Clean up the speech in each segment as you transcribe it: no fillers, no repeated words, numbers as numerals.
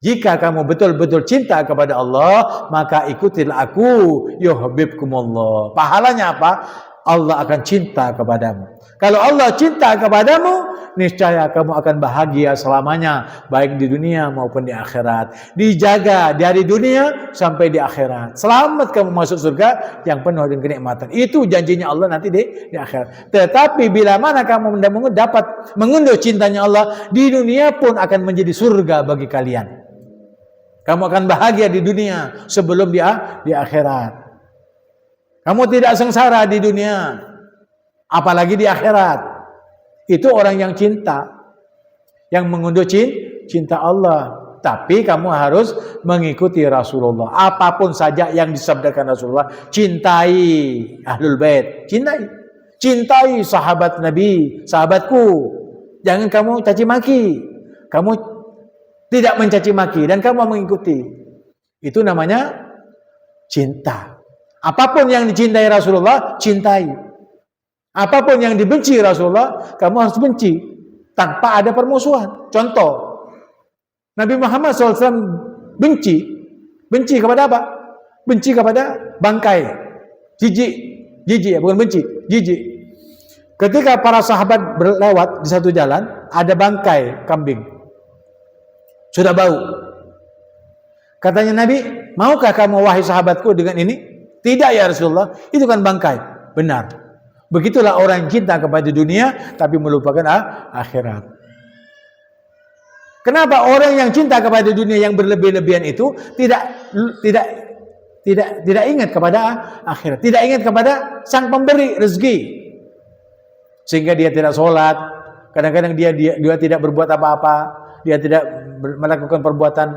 Jika kamu betul-betul cinta kepada Allah, maka ikutilah aku, yuhibbukumullah. Pahalanya apa? Allah akan cinta kepadamu. Kalau Allah cinta kepadamu, niscaya kamu akan bahagia selamanya, baik di dunia maupun di akhirat. Dijaga dari dunia sampai di akhirat. Selamat kamu masuk surga yang penuh dengan kenikmatan. Itu janjinya Allah nanti di akhirat. Tetapi bila mana kamu dapat mengunduh cintanya Allah, di dunia pun akan menjadi surga bagi kalian. Kamu akan bahagia di dunia sebelum di akhirat. Kamu tidak sengsara di dunia, apalagi di akhirat. Itu orang yang cinta, yang mengunduh cinta Allah. Tapi kamu harus mengikuti Rasulullah. Apapun saja yang disabdakan Rasulullah, cintai Ahlul Bait, cintai sahabat Nabi, sahabatku. Jangan kamu caci maki. Kamu tidak mencaci maki dan kamu mengikuti. Itu namanya cinta. Apapun yang dicintai Rasulullah, cintai. Apapun yang dibenci Rasulullah, kamu harus benci. Tanpa ada permusuhan. Contoh, Nabi Muhammad SAW benci. Benci kepada apa? Benci kepada bangkai. Jijik, bukan benci. Jijik. Ketika para sahabat berlewat di satu jalan, ada bangkai kambing. Sudah bau. Katanya Nabi, maukah kamu wahai sahabatku dengan ini? Tidak ya Rasulullah, itu kan bangkai. Benar. Begitulah orang yang cinta kepada dunia tapi melupakan akhirat. Kenapa orang yang cinta kepada dunia yang berlebih-lebihan itu tidak ingat kepada akhirat, tidak ingat kepada sang pemberi rezeki, sehingga dia tidak sholat. Kadang-kadang dia tidak berbuat apa-apa, dia tidak melakukan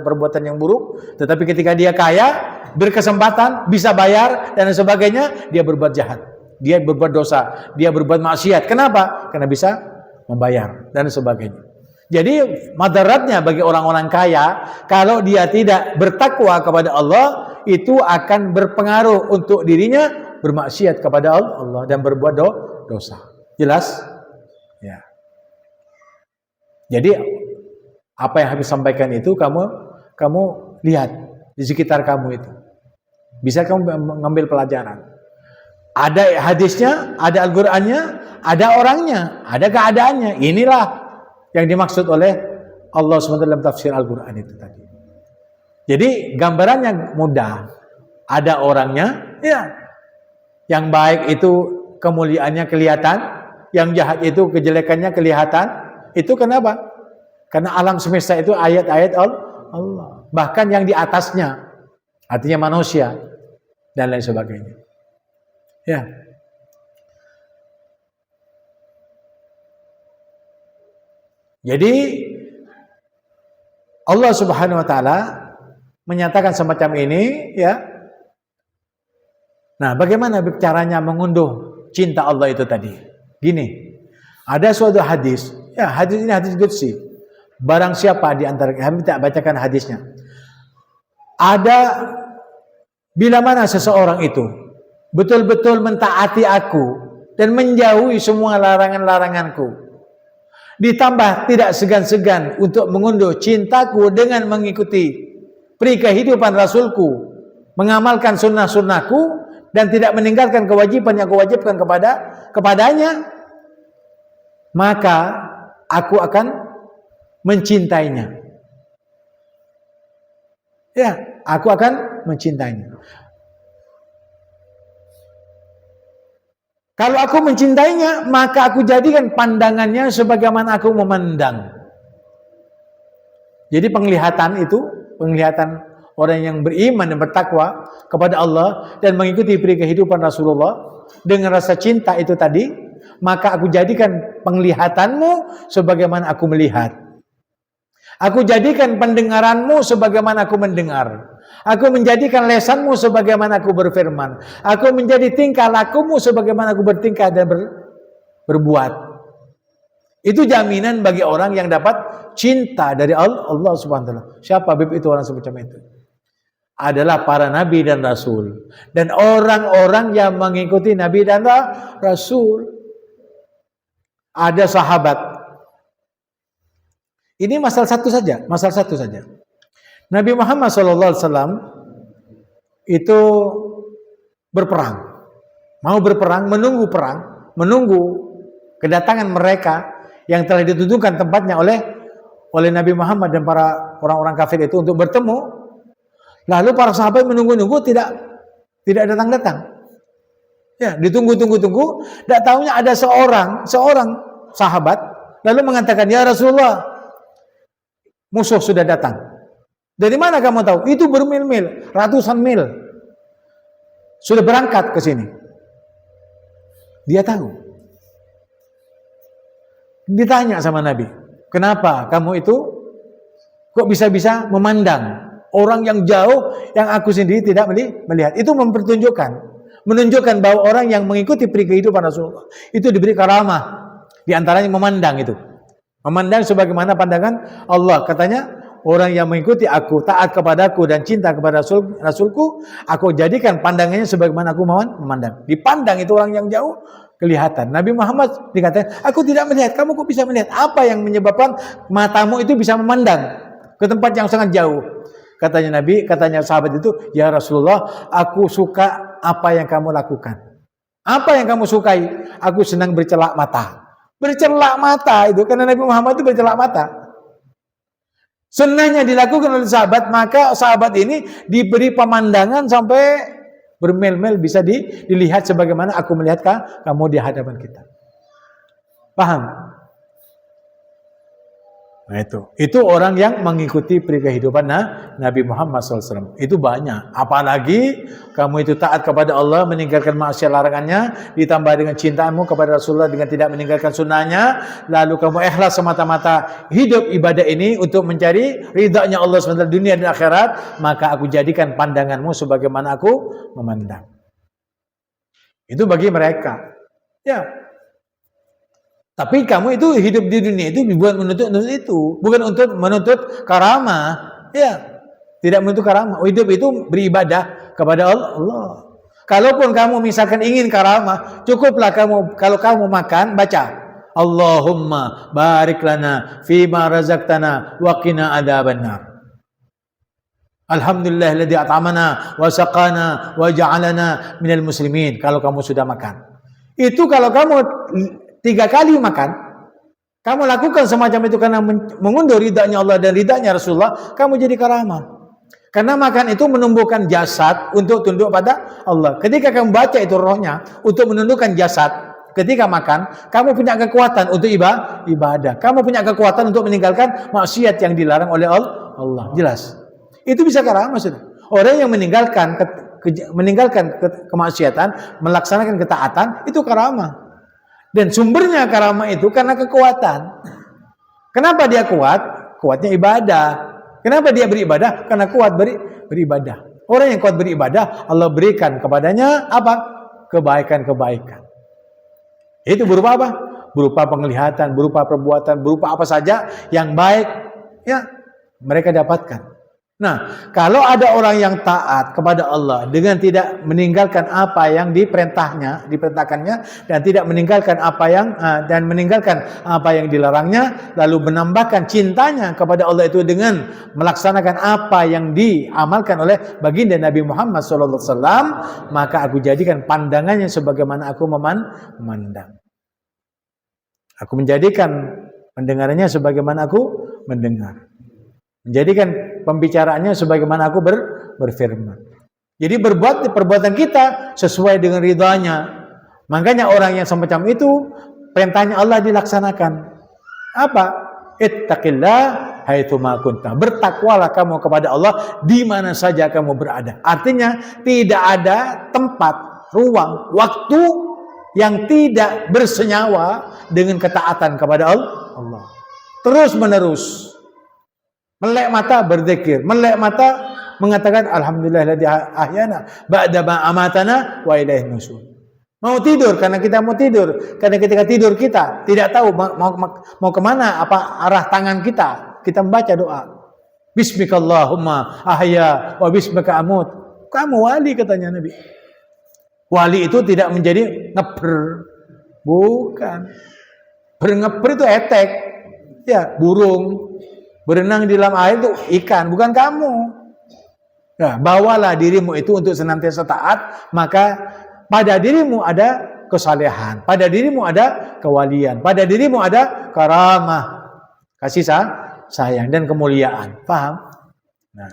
perbuatan yang buruk. Tetapi ketika dia kaya, berkesempatan, bisa bayar dan sebagainya, dia berbuat jahat, dia berbuat dosa, dia berbuat maksiat. Kenapa? Karena bisa membayar dan sebagainya. Jadi madaratnya bagi orang-orang kaya, kalau dia tidak bertakwa kepada Allah, itu akan berpengaruh untuk dirinya bermaksiat kepada Allah dan berbuat dosa. Jelas? Ya. Jadi apa yang habis sampaikan itu kamu lihat di sekitar kamu itu. Bisa kamu mengambil pelajaran. Ada hadisnya, ada Al-Qur'annya, ada orangnya, ada keadaannya. Inilah yang dimaksud oleh Allah SWT dalam tafsir Al-Qur'an itu tadi. Jadi gambarannya mudah. Ada orangnya, ya. Yang baik itu kemuliaannya kelihatan, yang jahat itu kejelekannya kelihatan. Itu kenapa? Karena alam semesta itu ayat-ayat Allah. Bahkan yang di atasnya, artinya manusia dan lain sebagainya. Ya. Jadi Allah Subhanahu wa taala menyatakan semacam ini, ya. Nah, bagaimana caranya mengunduh cinta Allah itu tadi? Gini. Ada suatu hadis, ya, hadis ini hadis qudsi. Barang siapa di antara kami tak bacakan hadisnya. Ada bila mana seseorang itu betul-betul mentaati aku dan menjauhi semua larangan-laranganku, ditambah tidak segan-segan untuk mengunduh cintaku dengan mengikuti peri kehidupan Rasulku, mengamalkan sunnah-sunnahku dan tidak meninggalkan kewajiban yang kewajibkan kepadanya, maka aku akan mencintainya. Ya, aku akan mencintainya. Kalau aku mencintainya, maka aku jadikan pandangannya sebagaimana aku memandang. Jadi penglihatan orang yang beriman dan bertakwa kepada Allah dan mengikuti peri kehidupan Rasulullah dengan rasa cinta itu tadi, maka aku jadikan penglihatanmu sebagaimana aku melihat. Aku jadikan pendengaranmu sebagaimana aku mendengar. Aku menjadikan lesanmu sebagaimana aku berfirman. Aku menjadi tingkah lakumu sebagaimana aku bertingkah dan berbuat. Itu jaminan bagi orang yang dapat cinta dari Allah Subhanahu wa taala. Siapa Habib itu orang semacam itu? Adalah para nabi dan rasul dan orang-orang yang mengikuti nabi dan rasul. Ada sahabat. Ini masalah satu saja. Nabi Muhammad SAW itu berperang, mau berperang, menunggu perang, menunggu kedatangan mereka yang telah ditentukan tempatnya oleh Nabi Muhammad dan para orang-orang kafir itu untuk bertemu. Lalu para sahabat menunggu-nunggu tidak datang-datang. Ya, ditunggu-tunggu, tidak tahunya ada seorang sahabat lalu mengatakan, "Ya Rasulullah, musuh sudah datang." Dari mana kamu tahu? Itu bermil-mil, ratusan mil. Sudah berangkat ke sini. Dia tahu. Ditanya sama Nabi, "Kenapa kamu itu kok bisa-bisa memandang orang yang jauh yang aku sendiri tidak melihat?" Itu menunjukkan bahwa orang yang mengikuti peri kehidupan Rasulullah itu diberi karamah. Di antaranya memandang itu. Memandang sebagaimana pandangan Allah. Katanya, orang yang mengikuti aku, taat kepadaku dan cinta kepada Rasulku, aku jadikan pandangannya sebagaimana aku memandang. Dipandang itu orang yang jauh kelihatan. Nabi Muhammad dikatakan, "Aku tidak melihat, kamu kok bisa melihat?" Apa yang menyebabkan matamu itu bisa memandang ke tempat yang sangat jauh? Katanya sahabat itu, "Ya Rasulullah, aku suka apa yang kamu lakukan." Apa yang kamu sukai? Aku senang bercelak mata. Bercelak mata itu, karena Nabi Muhammad itu bercelak mata. Sunnahnya dilakukan oleh sahabat, maka sahabat ini diberi pemandangan sampai bermil-mil bisa dilihat sebagaimana aku melihat kamu di hadapan kita. Paham? Nah itu orang yang mengikuti peri kehidupan Nabi Muhammad SAW. Itu banyak. Apalagi kamu itu taat kepada Allah, meninggalkan maksiat larangannya, ditambah dengan cintamu kepada Rasulullah dengan tidak meninggalkan sunnahnya, lalu kamu ikhlas semata-mata hidup ibadah ini untuk mencari ridhanya Allah SWT dunia dan akhirat, maka aku jadikan pandanganmu sebagaimana aku memandang. Itu bagi mereka. Ya. Tapi kamu itu hidup di dunia itu bukan menuntut itu, bukan untuk menuntut karamah, ya, tidak menuntut karamah. Hidup itu beribadah kepada Allah. Kalaupun kamu misalkan ingin karamah, cukuplah kalau kamu makan baca, Allahumma barik lana fima razaqtana wa qina adzabannar. Alhamdulillahilladzi at'amana wa saqana wa ja'alana minal muslimin. Kalau kamu sudah makan, itu kalau kamu 3 kali makan, kamu lakukan semacam itu karena mengundur ridhanya Allah dan ridhanya Rasulullah, kamu jadi karamah. Karena makan itu menumbuhkan jasad untuk tunduk pada Allah. Ketika kamu baca itu rohnya untuk menundukkan jasad, ketika makan, kamu punya kekuatan untuk ibadah. Kamu punya kekuatan untuk meninggalkan maksiat yang dilarang oleh Allah. Jelas. Itu bisa karamah sudah. Orang yang meninggalkan kemaksiatan, melaksanakan ketaatan, itu karamah. Dan sumbernya karamah itu karena kekuatan. Kenapa dia kuat? Kuatnya ibadah. Kenapa dia beribadah? Karena kuat beribadah. Orang yang kuat beribadah, Allah berikan kepadanya apa? Kebaikan-kebaikan. Itu berupa apa? Berupa penglihatan, berupa perbuatan, berupa apa saja yang baik, ya, mereka dapatkan. Nah, kalau ada orang yang taat kepada Allah dengan tidak meninggalkan apa yang diperintahkannya dan tidak meninggalkan meninggalkan apa yang dilarangnya, lalu menambahkan cintanya kepada Allah itu dengan melaksanakan apa yang diamalkan oleh baginda Nabi Muhammad SAW, maka aku jadikan pandangannya sebagaimana aku memandang. Aku menjadikan pendengarannya sebagaimana aku mendengar. Menjadikan pembicaraannya sebagaimana aku berfirman. Jadi berbuat perbuatan kita sesuai dengan ridhanya. Makanya orang yang semacam itu perintahnya Allah dilaksanakan. Apa? Ittaqillah haitsu ma kunta. Bertakwalah kamu kepada Allah di mana saja kamu berada. Artinya tidak ada tempat, ruang, waktu yang tidak bersenyawa dengan ketaatan kepada Allah. Terus menerus. Melek mata berzikir, melek mata mengatakan alhamdulillahilladzi ahyana ba'da ma amatana wa ilaihin nusyur. Mau tidur karena kita mau tidur, karena ketika tidur kita tidak tahu mau kemana, apa arah tangan kita membaca doa. Bismikallahumma ahya wa bismika amut. Kamu wali, katanya Nabi. Wali itu tidak menjadi ngeper, bukan. Berngeper itu etek, ya, burung. Berenang di dalam air itu ikan, bukan kamu. Nah, bawalah dirimu itu untuk senantiasa taat, maka pada dirimu ada kesalehan, pada dirimu ada kewalian, pada dirimu ada karamah, kasih sayang dan kemuliaan. Paham? Nah,